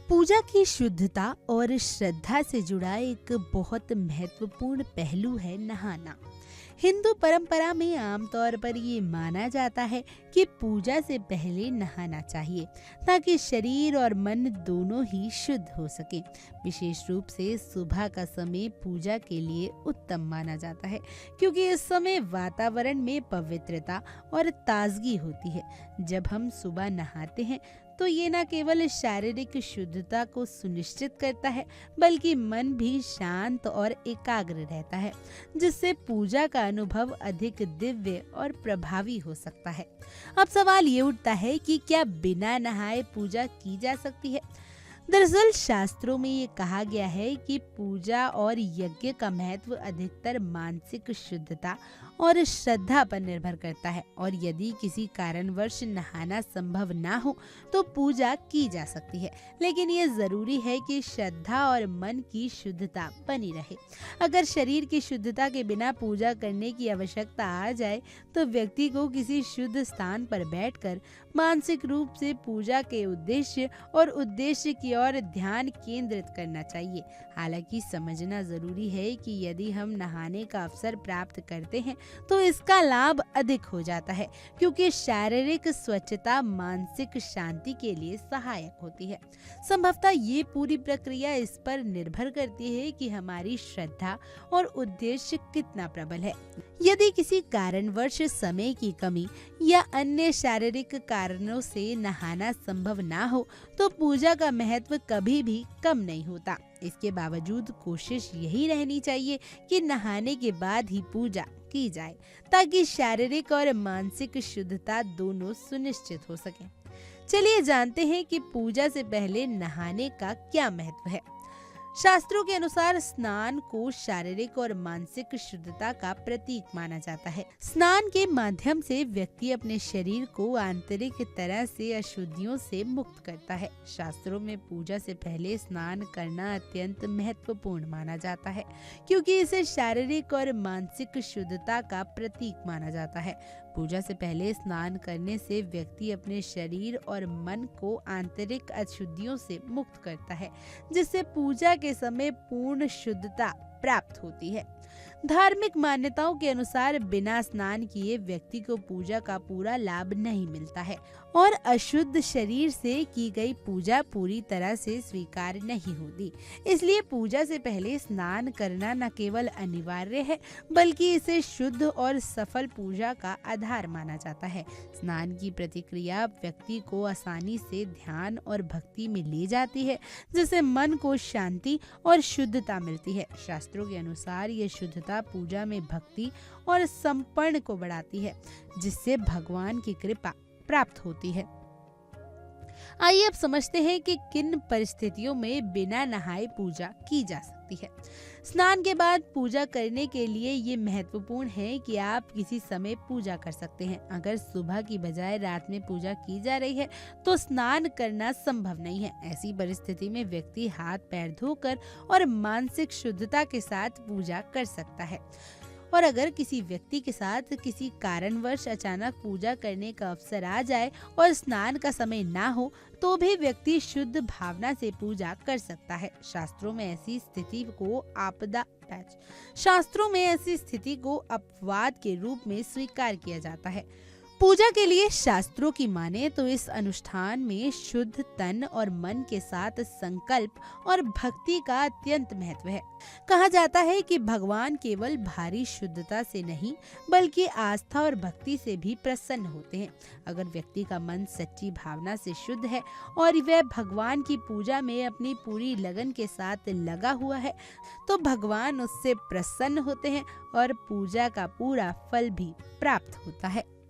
पूजा की शुद्धता और श्रद्धा से जुड़ा एक बहुत महत्वपूर्ण पहलू है नहाना। हिंदू परंपरा में आमतौर पर ये माना जाता है कि पूजा से पहले नहाना चाहिए ताकि शरीर और मन दोनों ही शुद्ध हो सके। विशेष रूप से सुबह का समय पूजा के लिए उत्तम माना जाता है क्योंकि इस समय वातावरण में पवित्रता और ताजगी होती है। जब हम सुबह नहाते हैं तो ये न केवल शारीरिक शुद्धता को सुनिश्चित करता है बल्कि मन भी शांत और एकाग्र रहता है, जिससे पूजा का अनुभव अधिक दिव्य और प्रभावी हो सकता है। अब सवाल ये उठता है कि क्या बिना नहाए पूजा की जा सकती है? दरअसल शास्त्रों में ये कहा गया है कि पूजा और यज्ञ का महत्व अधिकतर मानसिक शुद्धता और श्रद्धा पर निर्भर करता है, और यदि किसी कारणवश नहाना संभव ना हो तो पूजा की जा सकती है, लेकिन ये जरूरी है कि श्रद्धा और मन की शुद्धता बनी रहे। अगर शरीर की शुद्धता के बिना पूजा करने की आवश्यकता आ जाए तो व्यक्ति को किसी शुद्ध स्थान पर बैठकर मानसिक रूप से पूजा के उद्देश्य की ओर ध्यान केंद्रित करना चाहिए। हालांकि समझना जरूरी है कि यदि हम नहाने का अवसर प्राप्त करते हैं तो इसका लाभ अधिक हो जाता है, क्योंकि शारीरिक स्वच्छता मानसिक शांति के लिए सहायक होती है। संभवतः ये पूरी प्रक्रिया इस पर निर्भर करती है कि हमारी श्रद्धा और उद्देश्य कितना प्रबल है। यदि किसी कारणवश समय की कमी या अन्य शारीरिक कारणों से नहाना संभव ना हो तो पूजा का महत्व कभी भी कम नहीं होता। इसके बावजूद कोशिश यही रहनी चाहिए कि नहाने के बाद ही पूजा की जाए ताकि शारीरिक और मानसिक शुद्धता दोनों सुनिश्चित हो सके। चलिए जानते हैं कि पूजा से पहले नहाने का क्या महत्व है। शास्त्रों के अनुसार स्नान को शारीरिक और मानसिक शुद्धता का प्रतीक माना जाता है। स्नान के माध्यम से व्यक्ति अपने शरीर को आंतरिक तरह से अशुद्धियों से मुक्त करता है। शास्त्रों में पूजा से पहले स्नान करना अत्यंत महत्वपूर्ण माना जाता है क्योंकि इसे शारीरिक और मानसिक शुद्धता का प्रतीक माना जाता है। पूजा से पहले स्नान करने से व्यक्ति अपने शरीर और मन को आंतरिक अशुद्धियों से मुक्त करता है, जिससे पूजा के समय पूर्ण शुद्धता प्राप्त होती है। धार्मिक मान्यताओं के अनुसार बिना स्नान किए व्यक्ति को पूजा का पूरा लाभ नहीं मिलता है और अशुद्ध शरीर से की गई पूजा पूरी तरह से स्वीकार नहीं होती। इसलिए पूजा से पहले स्नान करना न केवल अनिवार्य है बल्कि इसे शुद्ध और सफल पूजा का आधार माना जाता है। स्नान की प्रतिक्रिया व्यक्ति को आसानी से ध्यान और भक्ति में ले जाती है, जिससे मन को शांति और शुद्धता मिलती है। शास्त्रों के अनुसार ये शुद्धता पूजा में भक्ति और समर्पण को बढ़ाती है, जिससे भगवान की कृपा प्राप्त होती है। आइए अब समझते हैं कि किन परिस्थितियों में बिना नहाए पूजा की जा सकती है। स्नान के बाद पूजा करने के लिए ये महत्वपूर्ण है कि आप किसी समय पूजा कर सकते हैं। अगर सुबह की बजाय रात में पूजा की जा रही है तो स्नान करना संभव नहीं है। ऐसी परिस्थिति में व्यक्ति हाथ पैर धोकर और मानसिक शुद्धता के साथ पूजा कर सकता है। और अगर किसी व्यक्ति के साथ किसी कारणवश अचानक पूजा करने का अवसर आ जाए और स्नान का समय ना हो तो भी व्यक्ति शुद्ध भावना से पूजा कर सकता है। शास्त्रों में ऐसी स्थिति को अपवाद के रूप में स्वीकार किया जाता है। पूजा के लिए शास्त्रों की माने तो इस अनुष्ठान में शुद्ध तन और मन के साथ संकल्प और भक्ति का अत्यंत महत्व है। कहा जाता है कि भगवान केवल भारी शुद्धता से नहीं बल्कि आस्था और भक्ति से भी प्रसन्न होते हैं। अगर व्यक्ति का मन सच्ची भावना से शुद्ध है और वह भगवान की पूजा में अपनी पूरी लगन के साथ लगा हुआ है तो भगवान उससे प्रसन्न होते हैं और पूजा का पूरा फल भी प्राप्त होता है।